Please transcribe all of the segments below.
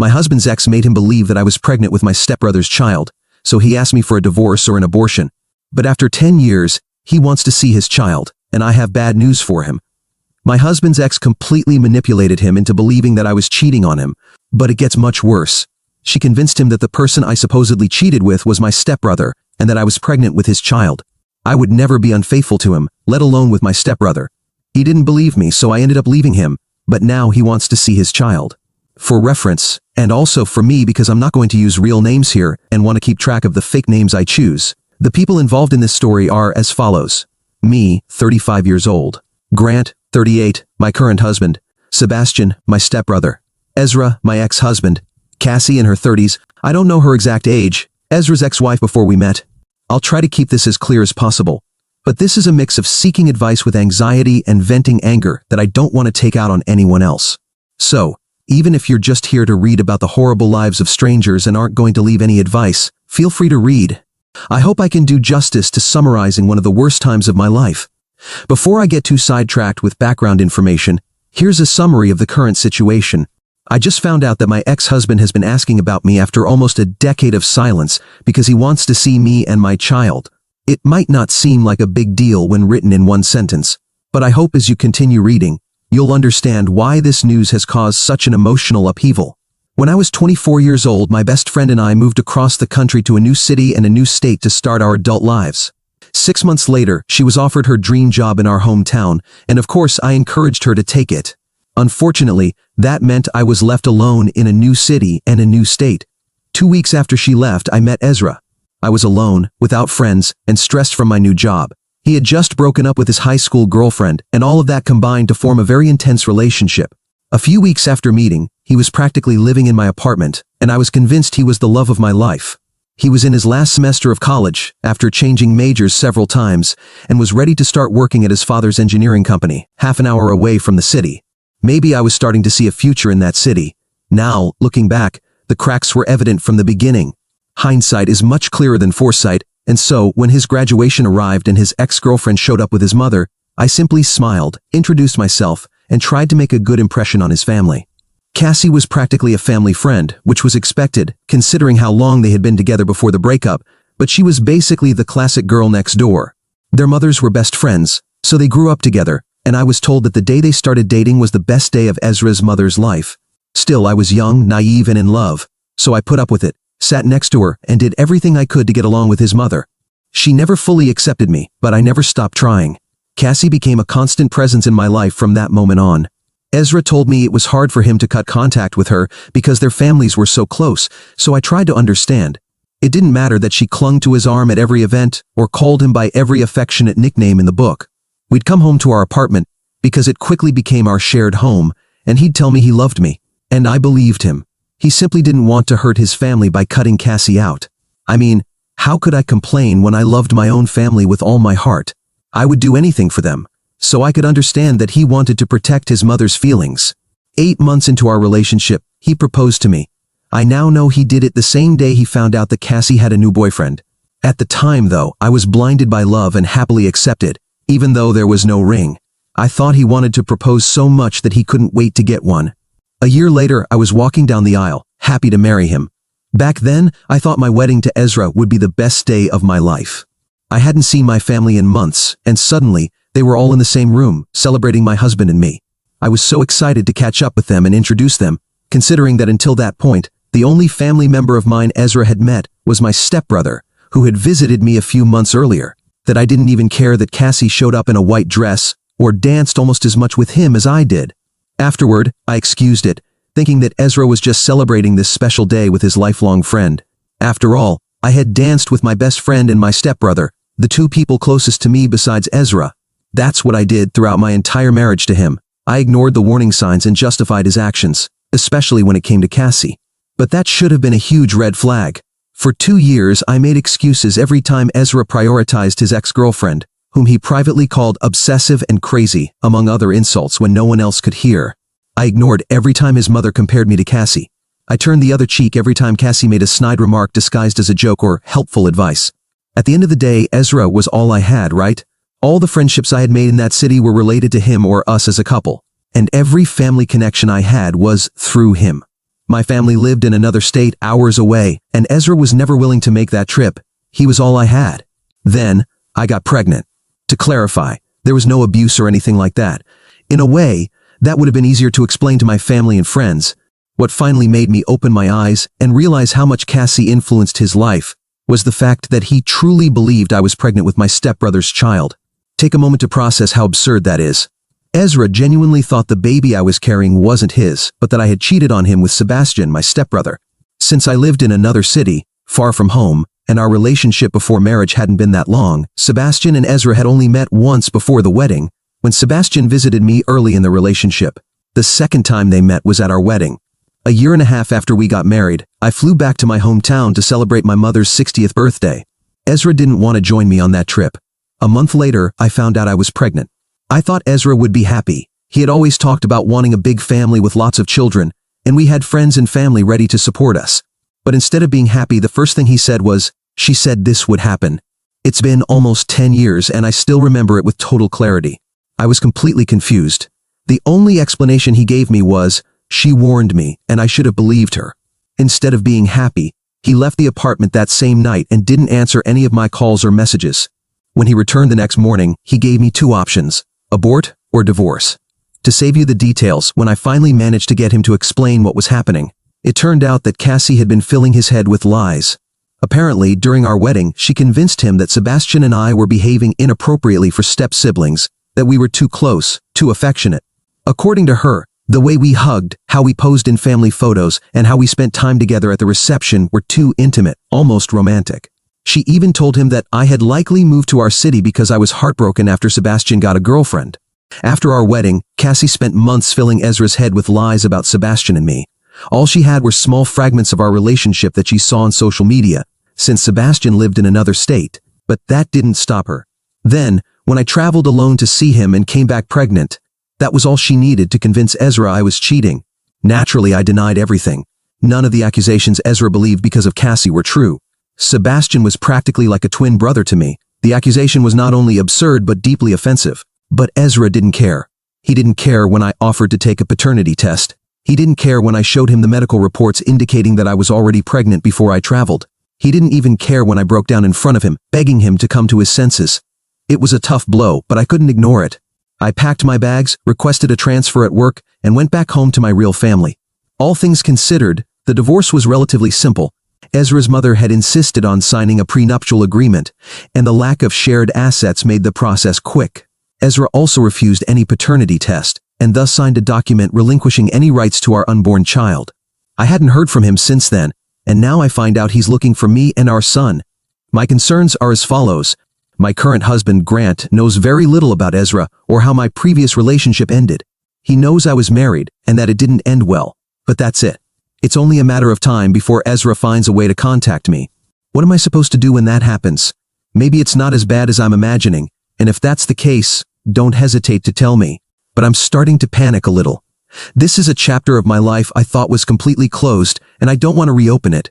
My husband's ex made him believe that I was pregnant with my stepbrother's child, so he asked me for a divorce or an abortion. But after 10 years, he wants to see his child, and I have bad news for him. My husband's ex completely manipulated him into believing that I was cheating on him, but it gets much worse. She convinced him that the person I supposedly cheated with was my stepbrother, and that I was pregnant with his child. I would never be unfaithful to him, let alone with my stepbrother. He didn't believe me, so I ended up leaving him, but now he wants to see his child. For reference, and also for me because I'm not going to use real names here and want to keep track of the fake names I choose, the people involved in this story are as follows. Me, 35 years old. Grant, 38, my current husband. Sebastian, my stepbrother. Ezra, my ex-husband. Cassie in her 30s, I don't know her exact age, Ezra's ex-wife before we met. I'll try to keep this as clear as possible. But this is a mix of seeking advice with anxiety and venting anger that I don't want to take out on anyone else. So, even if you're just here to read about the horrible lives of strangers and aren't going to leave any advice, feel free to read. I hope I can do justice to summarizing one of the worst times of my life. Before I get too sidetracked with background information, here's a summary of the current situation. I just found out that my ex-husband has been asking about me after almost a decade of silence because he wants to see me and my child. It might not seem like a big deal when written in one sentence, but I hope as you continue reading, you'll understand why this news has caused such an emotional upheaval. When I was 24 years old, my best friend and I moved across the country to a new city and a new state to start our adult lives. 6 months later, she was offered her dream job in our hometown, and of course I encouraged her to take it. Unfortunately, that meant I was left alone in a new city and a new state. 2 weeks after she left, I met Ezra. I was alone, without friends, and stressed from my new job. He had just broken up with his high school girlfriend, and all of that combined to form a very intense relationship. A few weeks after meeting, he was practically living in my apartment, and I was convinced he was the love of my life. He was in his last semester of college, after changing majors several times, and was ready to start working at his father's engineering company, half an hour away from the city. Maybe I was starting to see a future in that city. Now, looking back, the cracks were evident from the beginning. Hindsight is much clearer than foresight, and so, when his graduation arrived and his ex-girlfriend showed up with his mother, I simply smiled, introduced myself, and tried to make a good impression on his family. Cassie was practically a family friend, which was expected, considering how long they had been together before the breakup, but she was basically the classic girl next door. Their mothers were best friends, so they grew up together, and I was told that the day they started dating was the best day of Ezra's mother's life. Still, I was young, naive, and in love, so I put up with it, sat next to her, and did everything I could to get along with his mother. She never fully accepted me, but I never stopped trying. Cassie became a constant presence in my life from that moment on. Ezra told me it was hard for him to cut contact with her because their families were so close, so I tried to understand. It didn't matter that she clung to his arm at every event or called him by every affectionate nickname in the book. We'd come home to our apartment because it quickly became our shared home, and he'd tell me he loved me, and I believed him. He simply didn't want to hurt his family by cutting Cassie out. I mean, how could I complain when I loved my own family with all my heart? I would do anything for them, so I could understand that he wanted to protect his mother's feelings. 8 months into our relationship, he proposed to me. I now know he did it the same day he found out that Cassie had a new boyfriend. At the time, though, I was blinded by love and happily accepted, even though there was no ring. I thought he wanted to propose so much that he couldn't wait to get one. A year later, I was walking down the aisle, happy to marry him. Back then, I thought my wedding to Ezra would be the best day of my life. I hadn't seen my family in months, and suddenly, they were all in the same room, celebrating my husband and me. I was so excited to catch up with them and introduce them, considering that until that point, the only family member of mine Ezra had met was my stepbrother, who had visited me a few months earlier, that I didn't even care that Cassie showed up in a white dress or danced almost as much with him as I did. Afterward, I excused it, thinking that Ezra was just celebrating this special day with his lifelong friend. After all, I had danced with my best friend and my stepbrother, the two people closest to me besides Ezra. That's what I did throughout my entire marriage to him. I ignored the warning signs and justified his actions, especially when it came to Cassie. But that should have been a huge red flag. For 2 years, I made excuses every time Ezra prioritized his ex-girlfriend, whom he privately called obsessive and crazy, among other insults when no one else could hear. I ignored every time his mother compared me to Cassie. I turned the other cheek every time Cassie made a snide remark disguised as a joke or helpful advice. At the end of the day, Ezra was all I had, right? All the friendships I had made in that city were related to him or us as a couple, and every family connection I had was through him. My family lived in another state hours away, and Ezra was never willing to make that trip. He was all I had. Then, I got pregnant. To clarify, there was no abuse or anything like that. In a way, that would have been easier to explain to my family and friends. What finally made me open my eyes and realize how much Cassie influenced his life was the fact that he truly believed I was pregnant with my stepbrother's child. Take a moment to process how absurd that is. Ezra genuinely thought the baby I was carrying wasn't his, but that I had cheated on him with Sebastian, my stepbrother. Since I lived in another city, far from home, and our relationship before marriage hadn't been that long, Sebastian and Ezra had only met once before the wedding, when Sebastian visited me early in the relationship. The second time they met was at our wedding. A year and a half after we got married, I flew back to my hometown to celebrate my mother's 60th birthday. Ezra didn't want to join me on that trip. A month later, I found out I was pregnant. I thought Ezra would be happy. He had always talked about wanting a big family with lots of children, and we had friends and family ready to support us. But instead of being happy, the first thing he said was, "She said this would happen." It's been almost 10 years and I still remember it with total clarity. I was completely confused. The only explanation he gave me was, "She warned me and I should have believed her." Instead of being happy, he left the apartment that same night and didn't answer any of my calls or messages. When he returned the next morning, he gave me two options: abort or divorce. To save you the details, when I finally managed to get him to explain what was happening, it turned out that Cassie had been filling his head with lies. Apparently, during our wedding, she convinced him that Sebastian and I were behaving inappropriately for step-siblings, that we were too close, too affectionate. According to her, the way we hugged, how we posed in family photos, and how we spent time together at the reception were too intimate, almost romantic. She even told him that I had likely moved to our city because I was heartbroken after Sebastian got a girlfriend. After our wedding, Cassie spent months filling Ezra's head with lies about Sebastian and me. All she had were small fragments of our relationship that she saw on social media, since Sebastian lived in another state. But that didn't stop her. Then, when I traveled alone to see him and came back pregnant, that was all she needed to convince Ezra I was cheating. Naturally, I denied everything. None of the accusations Ezra believed because of Cassie were true. Sebastian was practically like a twin brother to me. The accusation was not only absurd but deeply offensive. But Ezra didn't care. He didn't care when I offered to take a paternity test. He didn't care when I showed him the medical reports indicating that I was already pregnant before I traveled. He didn't even care when I broke down in front of him, begging him to come to his senses. It was a tough blow, but I couldn't ignore it. I packed my bags, requested a transfer at work, and went back home to my real family. All things considered, the divorce was relatively simple. Ezra's mother had insisted on signing a prenuptial agreement, and the lack of shared assets made the process quick. Ezra also refused any paternity test, and thus signed a document relinquishing any rights to our unborn child. I hadn't heard from him since then, and now I find out he's looking for me and our son. My concerns are as follows. My current husband, Grant, knows very little about Ezra or how my previous relationship ended. He knows I was married and that it didn't end well, but that's it. It's only a matter of time before Ezra finds a way to contact me. What am I supposed to do when that happens? Maybe it's not as bad as I'm imagining, and if that's the case, don't hesitate to tell me. But I'm starting to panic a little. This is a chapter of my life I thought was completely closed, and I don't want to reopen it.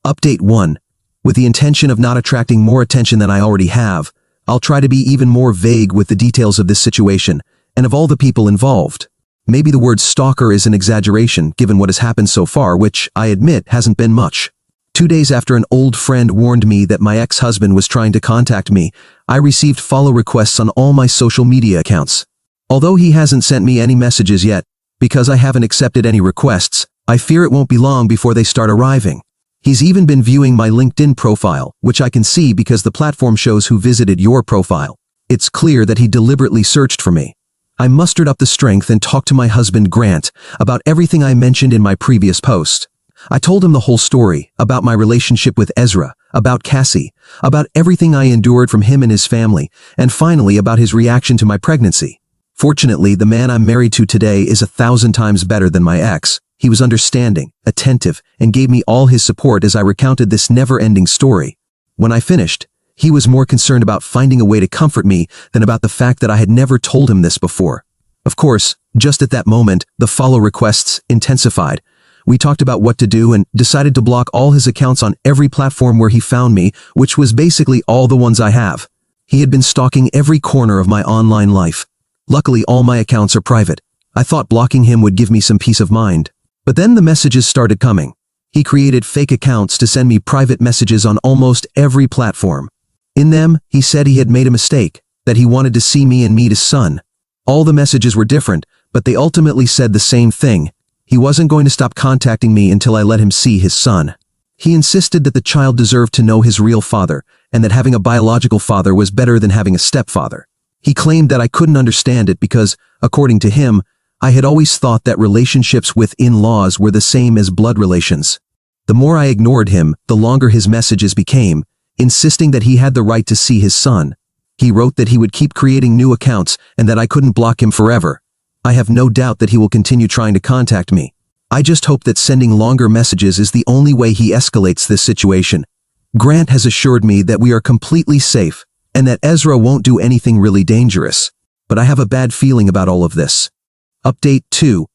Update 1. With the intention of not attracting more attention than I already have, I'll try to be even more vague with the details of this situation, and of all the people involved. Maybe the word stalker is an exaggeration given what has happened so far, which, I admit, hasn't been much. 2 days after an old friend warned me that my ex-husband was trying to contact me, I received follow requests on all my social media accounts. Although he hasn't sent me any messages yet, because I haven't accepted any requests, I fear it won't be long before they start arriving. He's even been viewing my LinkedIn profile, which I can see because the platform shows who visited your profile. It's clear that he deliberately searched for me. I mustered up the strength and talked to my husband Grant about everything I mentioned in my previous post. I told him the whole story, about my relationship with Ezra, about Cassie, about everything I endured from him and his family, and finally about his reaction to my pregnancy. Fortunately, the man I'm married to today is 1,000 times better than my ex. He was understanding, attentive, and gave me all his support as I recounted this never-ending story. When I finished, he was more concerned about finding a way to comfort me than about the fact that I had never told him this before. Of course, just at that moment, the follow requests intensified. We talked about what to do and decided to block all his accounts on every platform where he found me, which was basically all the ones I have. He had been stalking every corner of my online life. Luckily, all my accounts are private. I thought blocking him would give me some peace of mind. But then the messages started coming. He created fake accounts to send me private messages on almost every platform. In them, he said he had made a mistake, that he wanted to see me and meet his son. All the messages were different, but they ultimately said the same thing. He wasn't going to stop contacting me until I let him see his son. He insisted that the child deserved to know his real father, and that having a biological father was better than having a stepfather. He claimed that I couldn't understand it because, according to him, I had always thought that relationships with in-laws were the same as blood relations. The more I ignored him, the longer his messages became, insisting that he had the right to see his son. He wrote that he would keep creating new accounts and that I couldn't block him forever. I have no doubt that he will continue trying to contact me. I just hope that sending longer messages is the only way he escalates this situation. Grant has assured me that we are completely safe and that Ezra won't do anything really dangerous. But I have a bad feeling about all of this. Update 2.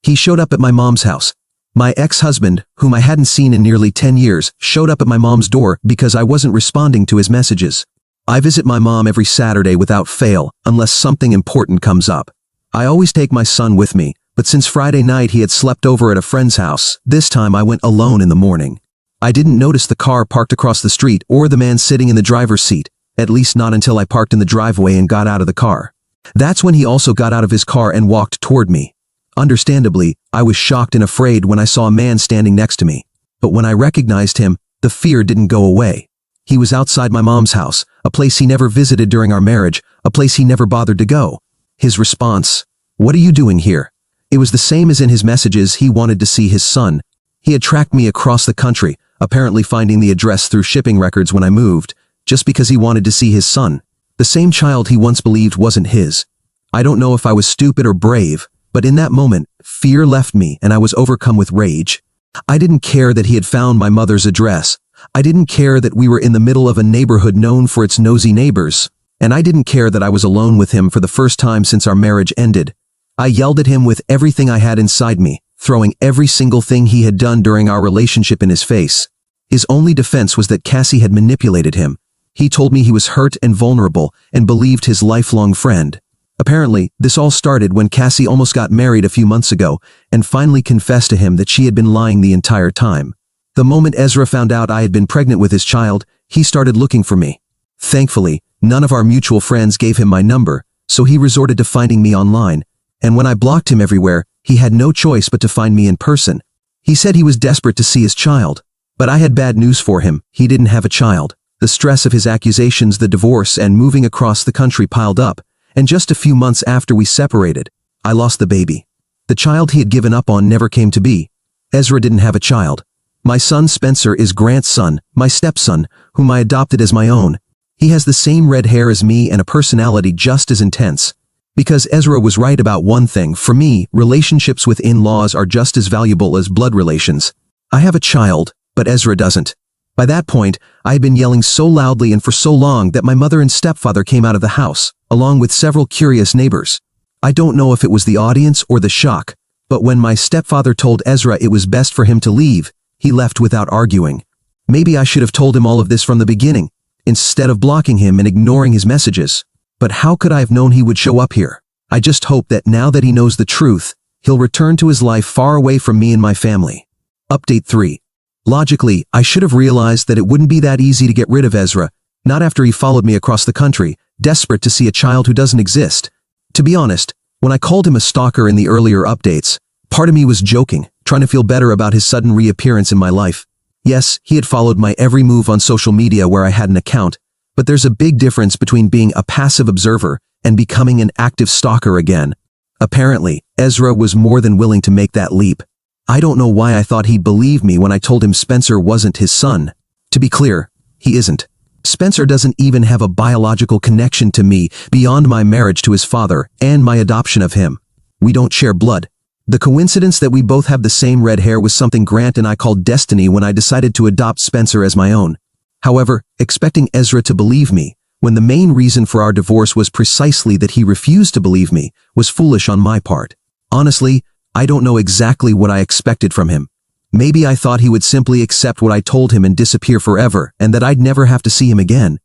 He showed up at my mom's house. My ex-husband, whom I hadn't seen in nearly 10 years, showed up at my mom's door because I wasn't responding to his messages. I visit my mom every Saturday without fail, unless something important comes up. I always take my son with me, but since Friday night he had slept over at a friend's house. This time I went alone in the morning. I didn't notice the car parked across the street or the man sitting in the driver's seat, at least not until I parked in the driveway and got out of the car. That's when he also got out of his car and walked toward me. Understandably, I was shocked and afraid when I saw a man standing next to me. But when I recognized him, the fear didn't go away. He was outside my mom's house, a place he never visited during our marriage, a place he never bothered to go. His response, "What are you doing here?" It was the same as in his messages. He wanted to see his son. He had tracked me across the country, apparently finding the address through shipping records when I moved, just because he wanted to see his son. The same child he once believed wasn't his. I don't know if I was stupid or brave, but in that moment, fear left me and I was overcome with rage. I didn't care that he had found my mother's address. I didn't care that we were in the middle of a neighborhood known for its nosy neighbors. And I didn't care that I was alone with him for the first time since our marriage ended. I yelled at him with everything I had inside me, throwing every single thing he had done during our relationship in his face. His only defense was that Cassie had manipulated him. He told me he was hurt and vulnerable and believed his lifelong friend. Apparently, this all started when Cassie almost got married a few months ago and finally confessed to him that she had been lying the entire time. The moment Ezra found out I had been pregnant with his child, he started looking for me. Thankfully, none of our mutual friends gave him my number, so he resorted to finding me online, and when I blocked him everywhere, he had no choice but to find me in person. He said he was desperate to see his child, but I had bad news for him. He didn't have a child. The stress of his accusations, the divorce, and moving across the country piled up, and just a few months after we separated, I lost the baby. The child he had given up on never came to be. Ezra didn't have a child. My son Spencer is Grant's son, my stepson, whom I adopted as my own. He has the same red hair as me and a personality just as intense. Because Ezra was right about one thing, for me, relationships with in-laws are just as valuable as blood relations. I have a child, but Ezra doesn't. By that point, I had been yelling so loudly and for so long that my mother and stepfather came out of the house, along with several curious neighbors. I don't know if it was the audience or the shock, but when my stepfather told Ezra it was best for him to leave, he left without arguing. Maybe I should have told him all of this from the beginning, instead of blocking him and ignoring his messages. But how could I have known he would show up here? I just hope that now that he knows the truth, he'll return to his life far away from me and my family. Update 3. Logically, I should have realized that it wouldn't be that easy to get rid of Ezra, not after he followed me across the country, desperate to see a child who doesn't exist. To be honest, when I called him a stalker in the earlier updates, part of me was joking, trying to feel better about his sudden reappearance in my life. Yes, he had followed my every move on social media where I had an account, but there's a big difference between being a passive observer and becoming an active stalker again. Apparently, Ezra was more than willing to make that leap. I don't know why I thought he'd believe me when I told him Spencer wasn't his son. To be clear, he isn't. Spencer doesn't even have a biological connection to me beyond my marriage to his father and my adoption of him. We don't share blood. The coincidence that we both have the same red hair was something Grant and I called destiny when I decided to adopt Spencer as my own. However, expecting Ezra to believe me, when the main reason for our divorce was precisely that he refused to believe me, was foolish on my part. Honestly, I don't know exactly what I expected from him. Maybe I thought he would simply accept what I told him and disappear forever, and that I'd never have to see him again.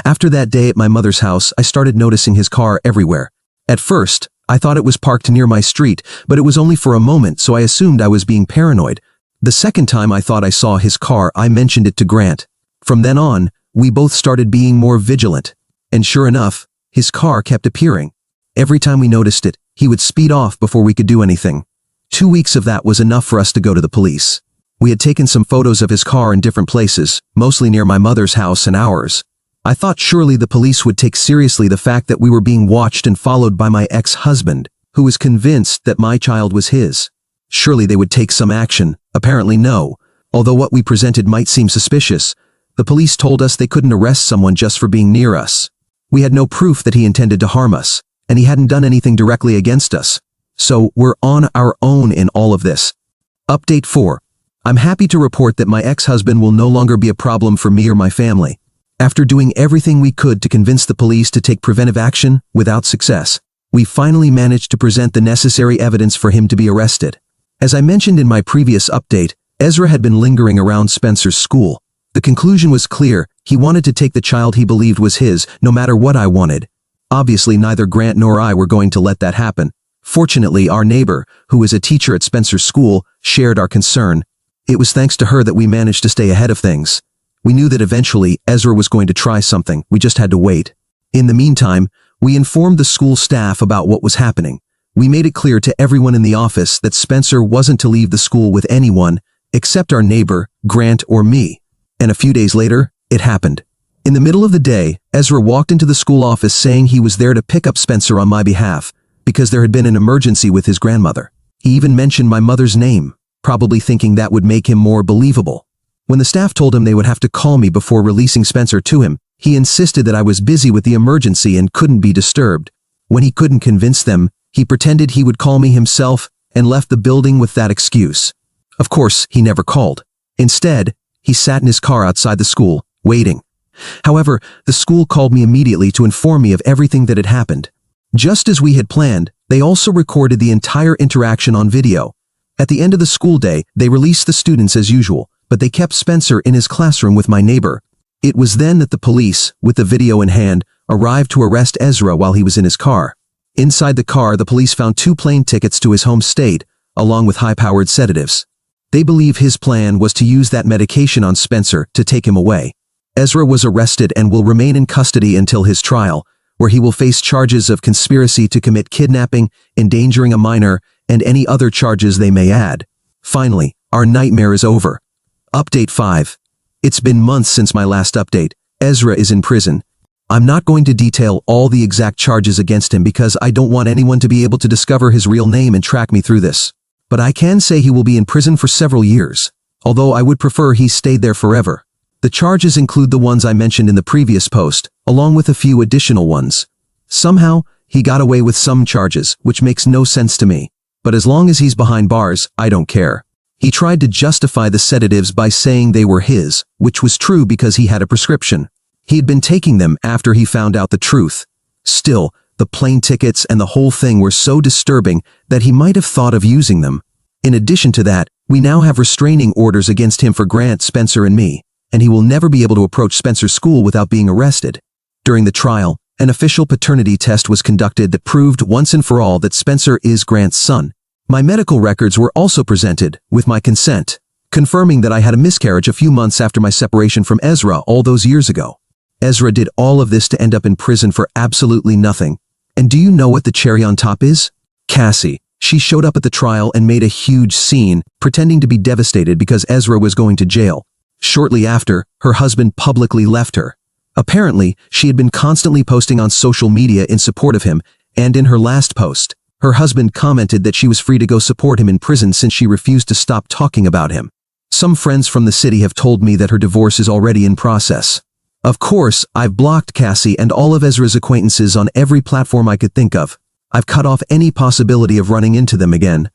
After that day at my mother's house, I started noticing his car everywhere. At first, I thought it was parked near my street, but it was only for a moment, so I assumed I was being paranoid. The second time I thought I saw his car, I mentioned it to Grant. From then on, we both started being more vigilant. And sure enough, his car kept appearing. Every time we noticed it, he would speed off before we could do anything. 2 weeks of that was enough for us to go to the police. We had taken some photos of his car in different places, mostly near my mother's house and ours. I thought surely the police would take seriously the fact that we were being watched and followed by my ex-husband, who was convinced that my child was his. Surely they would take some action. Apparently no. Although what we presented might seem suspicious, the police told us they couldn't arrest someone just for being near us. We had no proof that he intended to harm us, and he hadn't done anything directly against us. So we're on our own in all of this. Update 4. I'm happy to report that my ex-husband will no longer be a problem for me or my family. After doing everything we could to convince the police to take preventive action without success, we finally managed to present the necessary evidence for him to be arrested. As I mentioned in my previous update, Ezra had been lingering around Spencer's school. The conclusion was clear. He wanted to take the child he believed was his, no matter what I wanted. Obviously, neither Grant nor I were going to let that happen. Fortunately, our neighbor, who is a teacher at Spencer's school, shared our concern. It was thanks to her that we managed to stay ahead of things. We knew that eventually Ezra was going to try something. We just had to wait. In the meantime, we informed the school staff about what was happening. We made it clear to everyone in the office that Spencer wasn't to leave the school with anyone except our neighbor, Grant, or me. And a few days later, it happened. In the middle of the day, Ezra walked into the school office saying he was there to pick up Spencer on my behalf because there had been an emergency with his grandmother. He even mentioned my mother's name, probably thinking that would make him more believable. When the staff told him they would have to call me before releasing Spencer to him, he insisted that I was busy with the emergency and couldn't be disturbed. When he couldn't convince them, he pretended he would call me himself and left the building with that excuse. Of course, he never called. Instead, he sat in his car outside the school, waiting. However, the school called me immediately to inform me of everything that had happened. Just as we had planned, they also recorded the entire interaction on video. At the end of the school day, they released the students as usual, but they kept Spencer in his classroom with my neighbor. It was then that the police, with the video in hand, arrived to arrest Ezra while he was in his car. Inside the car, the police found 2 plane tickets to his home state, along with high-powered sedatives. They believe his plan was to use that medication on Spencer to take him away. Ezra was arrested and will remain in custody until his trial, where he will face charges of conspiracy to commit kidnapping, endangering a minor, and any other charges they may add. Finally, our nightmare is over. Update 5. It's been months since my last update. Ezra is in prison. I'm not going to detail all the exact charges against him because I don't want anyone to be able to discover his real name and track me through this. But I can say he will be in prison for several years, although I would prefer he stayed there forever. The charges include the ones I mentioned in the previous post, along with a few additional ones. Somehow, he got away with some charges, which makes no sense to me. But as long as he's behind bars, I don't care. He tried to justify the sedatives by saying they were his, which was true because he had a prescription. He had been taking them after he found out the truth. Still, the plane tickets and the whole thing were so disturbing that he might have thought of using them. In addition to that, we now have restraining orders against him for Grant, Spencer, and me, and he will never be able to approach Spencer's school without being arrested. During the trial, an official paternity test was conducted that proved once and for all that Spencer is Grant's son. My medical records were also presented, with my consent, confirming that I had a miscarriage a few months after my separation from Ezra all those years ago. Ezra did all of this to end up in prison for absolutely nothing. And do you know what the cherry on top is? Cassie. She showed up at the trial and made a huge scene, pretending to be devastated because Ezra was going to jail. Shortly after, her husband publicly left her. Apparently, she had been constantly posting on social media in support of him, and in her last post, her husband commented that she was free to go support him in prison since she refused to stop talking about him. Some friends from the city have told me that her divorce is already in process. Of course, I've blocked Cassie and all of Ezra's acquaintances on every platform I could think of. I've cut off any possibility of running into them again.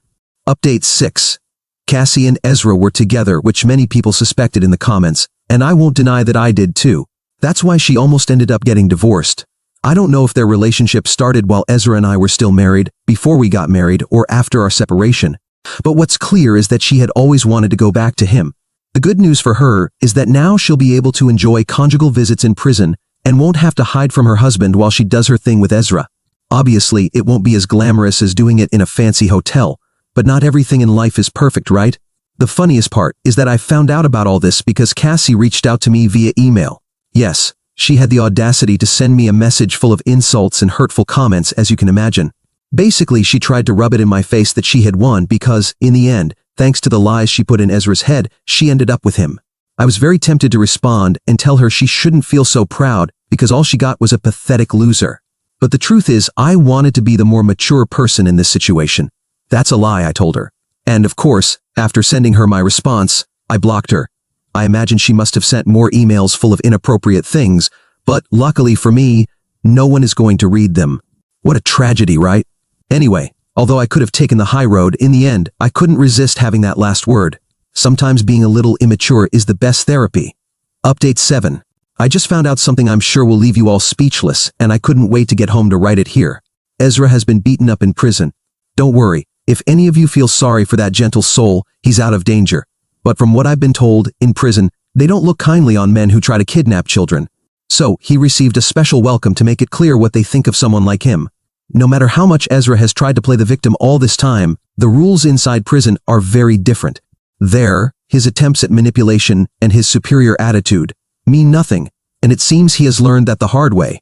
Update 6. Cassie and Ezra were together, which many people suspected in the comments, and I won't deny that I did too. That's why she almost ended up getting divorced. I don't know if their relationship started while Ezra and I were still married, before we got married, or after our separation. But what's clear is that she had always wanted to go back to him. The good news for her is that now she'll be able to enjoy conjugal visits in prison and won't have to hide from her husband while she does her thing with Ezra. Obviously, it won't be as glamorous as doing it in a fancy hotel, but not everything in life is perfect, right? The funniest part is that I found out about all this because Cassie reached out to me via email. Yes, she had the audacity to send me a message full of insults and hurtful comments, as you can imagine. Basically, she tried to rub it in my face that she had won because, in the end, thanks to the lies she put in Ezra's head, she ended up with him. I was very tempted to respond and tell her she shouldn't feel so proud because all she got was a pathetic loser. But the truth is, I wanted to be the more mature person in this situation. That's a lie, I told her. And of course, after sending her my response, I blocked her. I imagine she must have sent more emails full of inappropriate things, but luckily for me, no one is going to read them. What a tragedy, right? Anyway, although I could have taken the high road, in the end, I couldn't resist having that last word. Sometimes being a little immature is the best therapy. Update 7. I just found out something I'm sure will leave you all speechless, and I couldn't wait to get home to write it here. Ezra has been beaten up in prison. Don't worry, if any of you feel sorry for that gentle soul, he's out of danger. But from what I've been told, in prison, they don't look kindly on men who try to kidnap children. So, he received a special welcome to make it clear what they think of someone like him. No matter how much Ezra has tried to play the victim all this time, the rules inside prison are very different. There, his attempts at manipulation and his superior attitude mean nothing, and it seems he has learned that the hard way.